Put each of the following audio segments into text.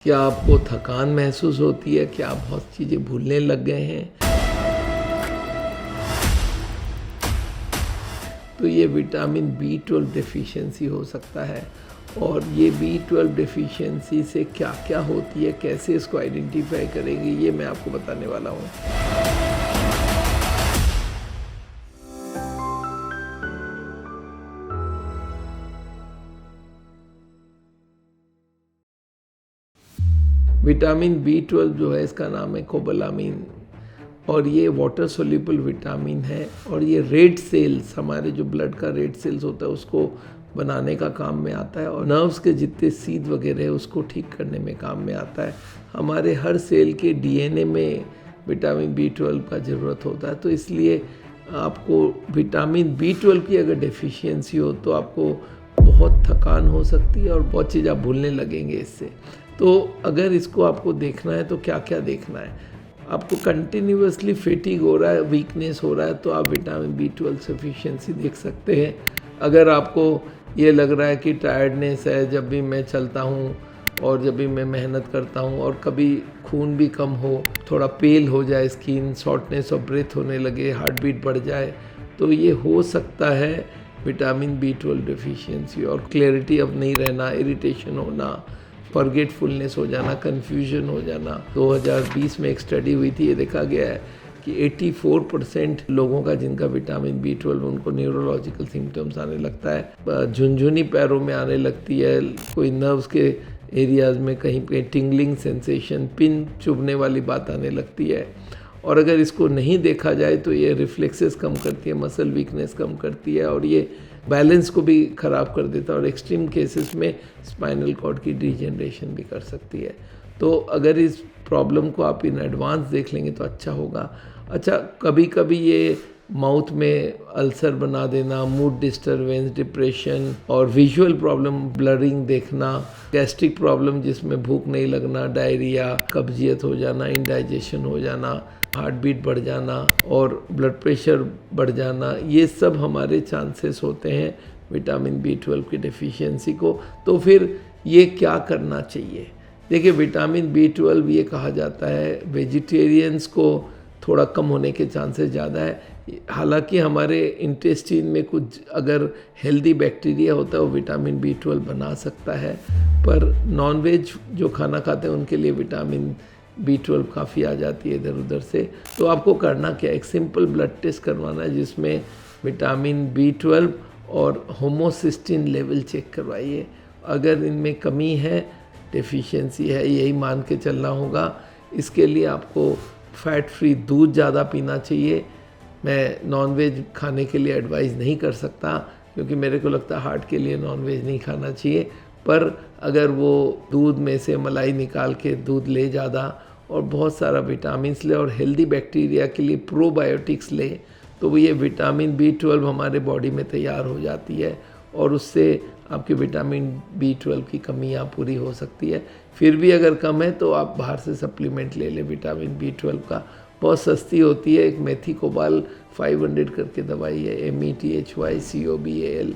क्या आपको थकान महसूस होती है? क्या आप बहुत चीज़ें भूलने लग गए हैं? तो ये विटामिन बी 12 डेफिशिएंसी हो सकता है। और ये बी 12 डेफिशिएंसी से क्या-क्या होती है, कैसे इसको आइडेंटिफाई करेंगे, ये मैं आपको बताने वाला हूँ। विटामिन बी 12 जो है, इसका नाम है कोबालामिन, और ये वाटर सोल्यूबल विटामिन है। और ये रेड सेल्स, हमारे जो ब्लड का रेड सेल्स होता है उसको बनाने का काम में आता है, और नर्व्स के जितने सीध वगैरह है उसको ठीक करने में काम में आता है। हमारे हर सेल के डीएनए में विटामिन बी 12 का ज़रूरत होता है। तो इसलिए आपको विटामिन बी 12 की अगर डेफिशिएंसी हो तो आपको बहुत थकान हो सकती है और बहुत चीज़ आप भूलने लगेंगे इससे। तो अगर इसको आपको देखना है तो क्या क्या देखना है, आपको कंटिन्यूसली फेटिग हो रहा है, वीकनेस हो रहा है, तो आप विटामिन बी 12 सफिशिएंसी देख सकते हैं। अगर आपको ये लग रहा है कि टायर्डनेस है जब भी मैं चलता हूँ और जब भी मैं मेहनत करता हूँ, और कभी खून भी कम हो, थोड़ा पेल हो जाए स्किन, शॉर्टनेस ऑफ ब्रेथ होने लगे, हार्ट बीट बढ़ जाए, तो ये हो सकता है विटामिन बी 12 डेफिशिएंसी। और क्लैरिटी अब नहीं रहना, इरिटेशन होना, फॉरगेटफुलनेस हो जाना, कन्फ्यूजन हो जाना। 2020 में एक स्टडी हुई थी, ये देखा गया है कि 84% लोगों का जिनका विटामिन बी 12 उनको न्यूरोलॉजिकल सिम्टम्स आने लगता है, झुनझुनी पैरों में आने लगती है, कोई नर्व्स के एरियाज़ में कहीं पे टिंगलिंग सेंसेशन, पिन चुभने वाली बात आने लगती है। और अगर इसको नहीं देखा जाए तो ये रिफ्लेक्सेस कम करती है, मसल वीकनेस कम करती है, और ये बैलेंस को भी ख़राब कर देता है, और एक्सट्रीम केसेस में स्पाइनल कॉर्ड की डिजेनरेशन भी कर सकती है। तो अगर इस प्रॉब्लम को आप इन एडवांस देख लेंगे तो अच्छा होगा। अच्छा, कभी कभी ये माउथ में अल्सर बना देना, मूड डिस्टरबेंस, डिप्रेशन, और विजुअल प्रॉब्लम, ब्लरिंग देखना, गैस्ट्रिक प्रॉब्लम जिसमें भूख नहीं लगना, डायरिया, कब्जियत हो जाना, इंडाइजेशन हो जाना, हार्ट बीट बढ़ जाना और ब्लड प्रेशर बढ़ जाना, ये सब हमारे चांसेस होते हैं विटामिन बी 12 की डेफिशिएंसी को। तो फिर ये क्या करना चाहिए? देखिए, विटामिन बी 12 ये कहा जाता है वेजिटेरियंस को थोड़ा कम होने के चांसेस ज़्यादा है। हालांकि हमारे इंटेस्टाइन में कुछ अगर हेल्दी बैक्टीरिया होता है वो विटामिन बी 12 बना सकता है, पर नॉनवेज जो खाना खाते हैं उनके लिए विटामिन बी 12 काफ़ी आ जाती है इधर उधर से। तो आपको करना क्या है, एक सिंपल ब्लड टेस्ट करवाना है जिसमें विटामिन बी 12 और होमोसिस्टिन लेवल चेक करवाइए। अगर इनमें कमी है, डेफिशिएंसी है, यही मान के चलना होगा। इसके लिए आपको फैट फ्री दूध ज़्यादा पीना चाहिए। मैं नॉनवेज खाने के लिए एडवाइस नहीं कर सकता क्योंकि मेरे को लगता है हार्ट के लिए नॉनवेज नहीं खाना चाहिए, पर अगर वो दूध में से मलाई निकाल के दूध ले ज़्यादा, और बहुत सारा विटामिन्स ले, और हेल्दी बैक्टीरिया के लिए प्रोबायोटिक्स ले, तो ये विटामिन बी 12 हमारे बॉडी में तैयार हो जाती है, और उससे आपकी विटामिन बी 12 की कमी यहाँ पूरी हो सकती है। फिर भी अगर कम है तो आप बाहर से सप्लीमेंट ले लें विटामिन बी 12 का, बहुत सस्ती होती है। एक मेथीकोबाल 500 करके दवाई है, METHYCOBAL,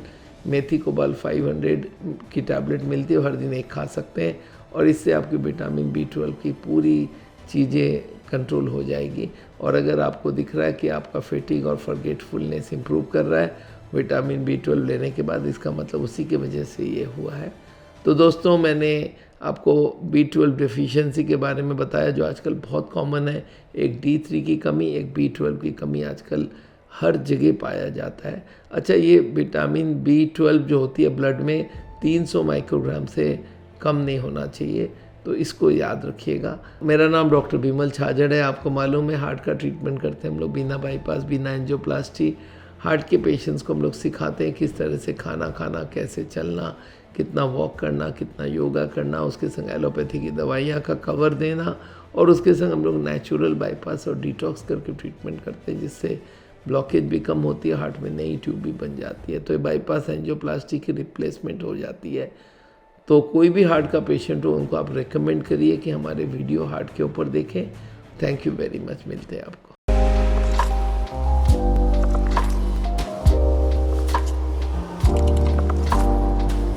मेथीकोबाल 500 की टैबलेट मिलती है, हर दिन एक खा सकते हैं, और इससे आपकी विटामिन बी 12 की पूरी चीज़ें कंट्रोल हो जाएगी। और अगर आपको दिख रहा है कि आपका फेटिग और फॉरगेटफुलनेस इंप्रूव कर रहा है विटामिन बी 12 लेने के बाद, इसका मतलब उसी की वजह से ये हुआ है। तो दोस्तों, मैंने आपको बी 12 डेफिशिएंसी के बारे में बताया जो आजकल बहुत कॉमन है। एक D3 की कमी, एक बी 12 की कमी आजकल हर जगह पाया जाता है। अच्छा, ये विटामिन बी 12 जो होती है ब्लड में 300 माइक्रोग्राम से कम नहीं होना चाहिए, तो इसको याद रखिएगा। मेरा नाम डॉक्टर विमल छाजड़ है। आपको मालूम है हार्ट का ट्रीटमेंट करते हैं हम लोग बिना बाईपास, बिना एंजियोप्लास्टी। हार्ट के पेशेंट्स को हम लोग सिखाते हैं किस तरह से खाना खाना, कैसे चलना, कितना वॉक करना, कितना योगा करना, उसके संग एलोपैथी की दवाइयाँ का कवर देना, और उसके संग हम लोग नेचुरल बाईपास और डिटॉक्स करके ट्रीटमेंट करते हैं, जिससे ब्लॉकेज भी कम होती है, हार्ट में नई ट्यूब भी बन जाती है, तो ये बाईपास एंजियोप्लास्टी की रिप्लेसमेंट हो जाती है। तो कोई भी हार्ट का पेशेंट हो उनको आप रेकमेंड करिए कि हमारे वीडियो हार्ट के ऊपर देखें। थैंक यू वेरी मच, मिलते हैं आपको।